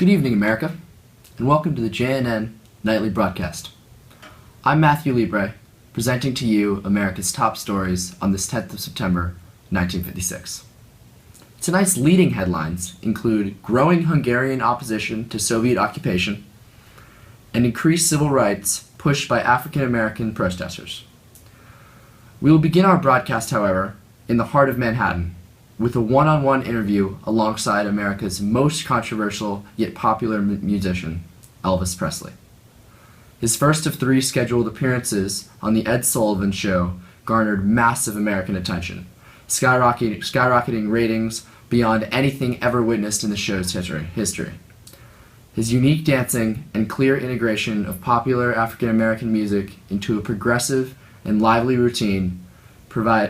Good evening, America, and welcome to the JNN Nightly Broadcast. I'm Matthew Libre, presenting to you America's top stories on this 10th of September, 1956. Tonight's leading headlines include growing Hungarian opposition to Soviet occupation and increased civil rights pushed by African American protesters. We will begin our broadcast, however, in the heart of Manhattan, with a one-on-one interview alongside America's most controversial yet popular musician, Elvis Presley. His first of 3 scheduled appearances on The Ed Sullivan Show garnered massive American attention, skyrocketing ratings beyond anything ever witnessed in the show's history. His unique dancing and clear integration of popular African American music into a progressive and lively routine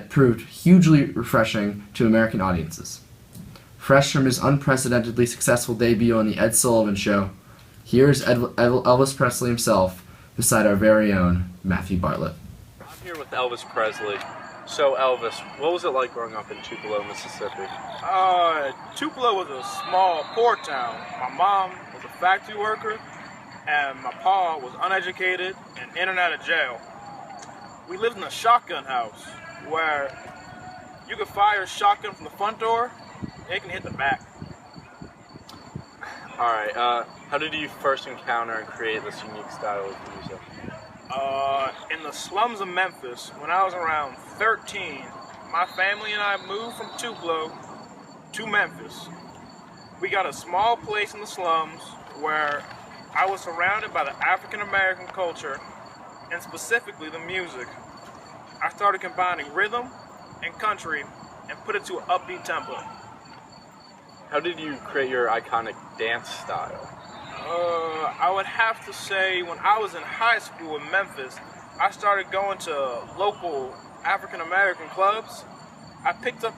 proved hugely refreshing to American audiences. Fresh from his unprecedentedly successful debut on The Ed Sullivan Show, here is Elvis Presley himself beside our very own Matthew Bartlett. I'm here with Elvis Presley. So Elvis, what was it like growing up in Tupelo, Mississippi? Tupelo was a small, poor town. My mom was a factory worker, and my pa was uneducated and in and out of jail. We lived in a shotgun house, where you could fire a shotgun from the front door, and it can hit the back. Alright, how did you first encounter and create this unique style of music? In the slums of Memphis, when I was around 13, my family and I moved from Tupelo to Memphis. We got a small place in the slums where I was surrounded by the African American culture, and specifically the music. I started combining rhythm and country and put it to an upbeat tempo. How did you create your iconic dance style? I would have to say when I was in high school in Memphis, I started going to local African American clubs. I picked up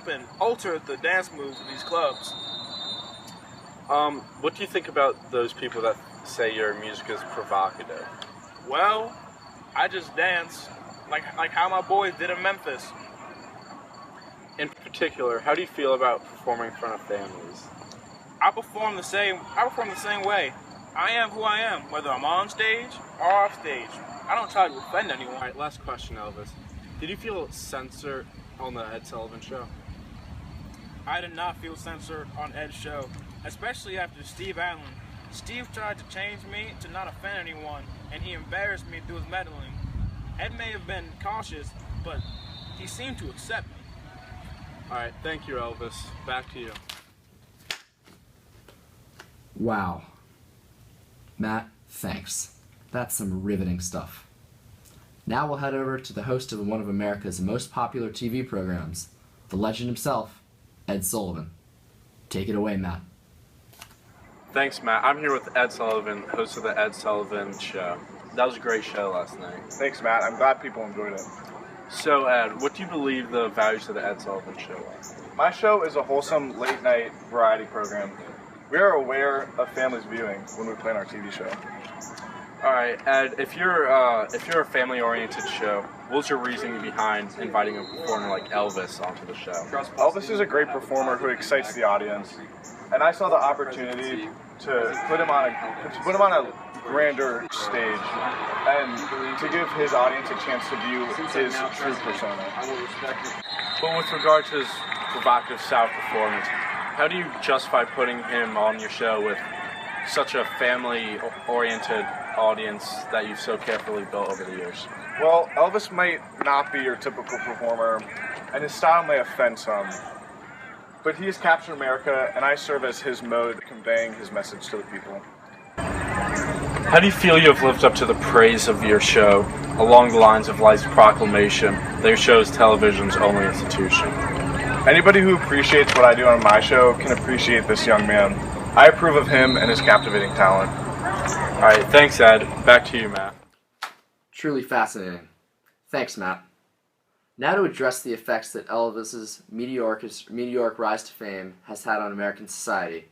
and altered the dance moves of these clubs. What do you think about those people that say your music is provocative? Well, I just dance like how my boys did in Memphis. In particular, how do you feel about performing in front of families? I perform the same way. I am who I am, whether I'm on stage or off stage. I don't try to offend anyone. Alright, last question, Elvis. Did you feel censored on the Ed Sullivan Show? I did not feel censored on Ed's show, especially after Steve Allen. Steve tried to change me to not offend anyone, and he embarrassed me through his meddling. Ed may have been cautious, but he seemed to accept me. Alright, thank you, Elvis. Back to you. Wow. Matt, thanks. That's some riveting stuff. Now we'll head over to the host of one of America's most popular TV programs, the legend himself, Ed Sullivan. Take it away, Matt. Thanks, Matt. I'm here with Ed Sullivan, host of the Ed Sullivan Show. That was a great show last night. Thanks, Matt. I'm glad people enjoyed it. So, Ed, what do you believe the values of the Ed Sullivan Show are? My show is a wholesome late-night variety program. We are aware of families viewing when we plan our TV show. All right, Ed. If you're a family-oriented show, what's your reasoning behind inviting a performer like Elvis onto the show? Elvis is a great performer who excites the audience, and I saw the opportunity to put him on a grander stage and to give his audience a chance to view his true persona. But with regard to his provocative South performance, how do you justify putting him on your show with such a family-oriented audience that you've so carefully built over the years? Well, Elvis might not be your typical performer, and his style may offend some, but he has captured America, and I serve as his mode of conveying his message to the people. How do you feel you have lived up to the praise of your show along the lines of life's proclamation that your show is television's only institution? Anybody who appreciates what I do on my show can appreciate this young man. I approve of him and his captivating talent. All right, thanks, Ed. Back to you, Matt. Truly fascinating. Thanks, Matt. Now to address the effects that Elvis's meteoric rise to fame has had on American society,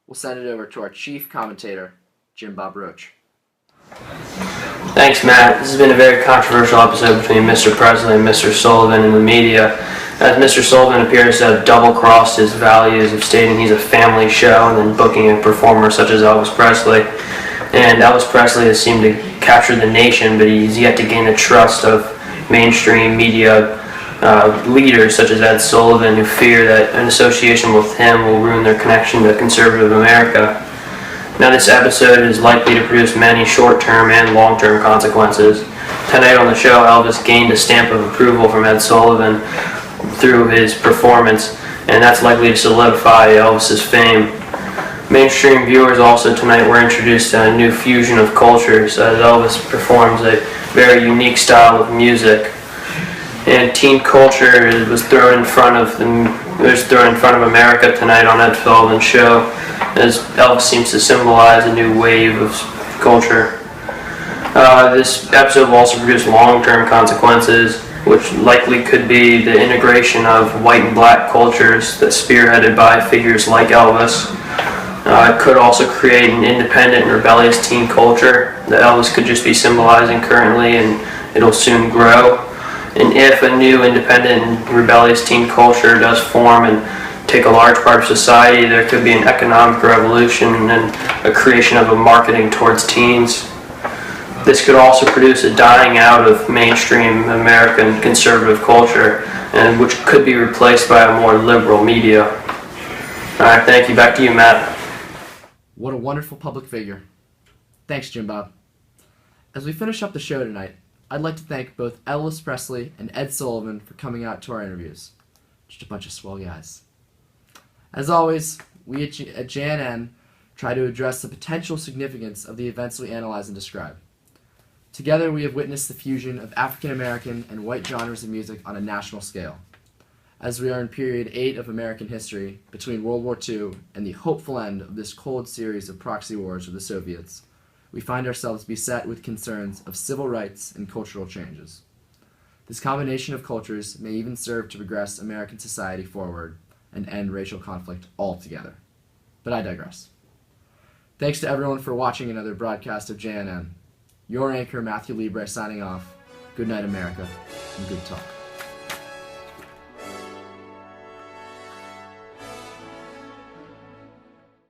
we'll send it over to our chief commentator, Jim Bob Roach. Thanks, Matt. This has been a very controversial episode between Mr. Presley and Mr. Sullivan in the media. as Mr. Sullivan appears to have double-crossed his values of stating he's a family show and then booking a performer such as Elvis Presley. And Elvis Presley has seemed to capture the nation, but he's yet to gain the trust of mainstream media leaders such as Ed Sullivan, who fear that an association with him will ruin their connection to conservative America. Now, this episode is likely to produce many short-term and long-term consequences. Tonight on the show, Elvis gained a stamp of approval from Ed Sullivan through his performance, and that's likely to solidify Elvis's fame. Mainstream viewers also tonight were introduced to a new fusion of cultures as Elvis performs a very unique style of music. And teen culture was thrown in front of America tonight on Ed Sullivan's show, as Elvis seems to symbolize a new wave of culture. This episode will also produce long-term consequences, which likely could be the integration of white and black cultures that's spearheaded by figures like Elvis. It could also create an independent and rebellious teen culture that Elvis could just be symbolizing currently, and it'll soon grow. And if a new independent and rebellious teen culture does form and take a large part of society, there could be an economic revolution and a creation of a marketing towards teens. This could also produce a dying out of mainstream American conservative culture, and which could be replaced by a more liberal media. Alright, thank you. Back to you, Matt. What a wonderful public figure. Thanks, Jim Bob. As we finish up the show tonight, I'd like to thank both Elvis Presley and Ed Sullivan for coming out to our interviews. Just a bunch of swell guys. As always, we at JNN try to address the potential significance of the events we analyze and describe. Together, we have witnessed the fusion of African American and white genres of music on a national scale. As we are in period 8 of American history, between World War II and the hopeful end of this cold series of proxy wars with the Soviets, we find ourselves beset with concerns of civil rights and cultural changes. This combination of cultures may even serve to progress American society forward and end racial conflict altogether. But I digress. Thanks to everyone for watching another broadcast of JNN. Your anchor, Matthew Libre, signing off. Good night, America, and good talk.